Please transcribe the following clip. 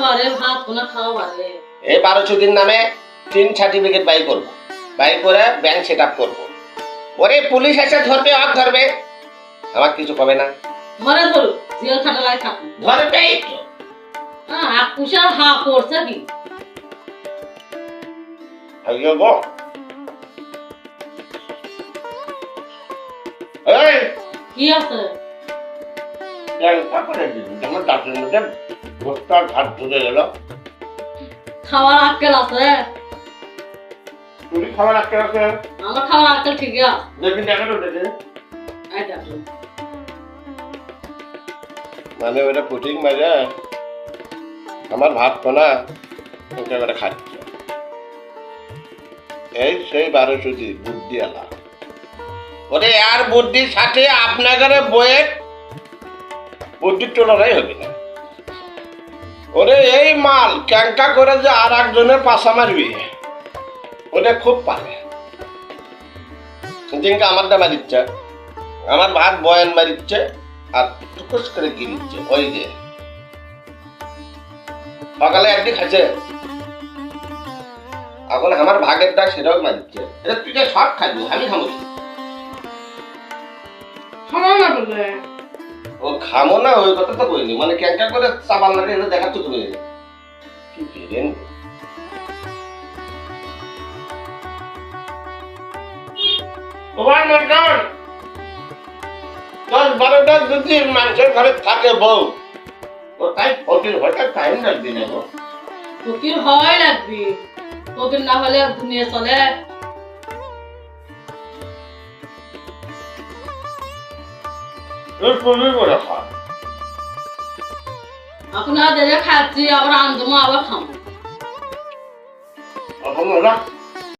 বারে ভাত কোনা খাওয়া বারে এই 12 দিন নামে 3 সার্টিফিকেট বাই করব, বাই করে ব্যাংক সেট আপ করবো। ওরে পুলিশ এসে ধরবে, আর ধরবে, আমার কিছু কবে না। ধরে ধরু জেল খাটালাই থাকুন ধরবেই তো। পুষার হা করছে কি আইয়ো গো, এই কি আছে ব্যাংকটা করে দিবি, আমার দাঁতের মধ্যে ভোক্তার ঘাট ঢুকে গেল। খাওয়ার আক্কেল আছে তুমি খাবার আটকে রাখে আমার খাওয়ার আক্কেল ঠিক আছে দেখবি, দেখা তো দেখে এই দেখো মানে ওটা পুটিং মাঝে আমার ভাত কোনা একেবারে খাচ্ছে। এই সেই 12 দিন বুদ্ধি আলা, ওরে আর বুদ্ধির সাথে আপনাদের বইয়ের বুদ্ধির তুলনাই হবে না। ওরে এই মাল ক্যাঙ্কা করে যে আর একজনের পাশা মারবি, ওটা খুব পারে। দিনকে আমার দামা দিচ্ছে, আমার ভাত বয়ান মারিচ্ছে আর টুকুস করে গিরিচ্ছে। ওই যে সকালে একদিন খাচ্ছে, এখন আমার ভাগের ডাক সেটাও মারিচ্ছে। এটা তুই যে সব খাবি, আমি খাবো কি? খাওয়া না বলে ও খামো না ওই কথা তো বলিনি, মানে ক্যাঙ্কা করে চাবাল লাগে এটা দেখাচ্ছ তুমি। কি বেরেন তোমার মতন 10-12টা যদি মানুষের ঘরে থাকে বউ, ও তাই ফকির হঠাৎ টাইম লাগবে না গো। ফকির হয় লাগবি ফকির না হলে দুনিয়া চলে তুমি করে খাও, এখন আর খাচ্ছি আবার আনজমো আবার খাবো এখন ওরা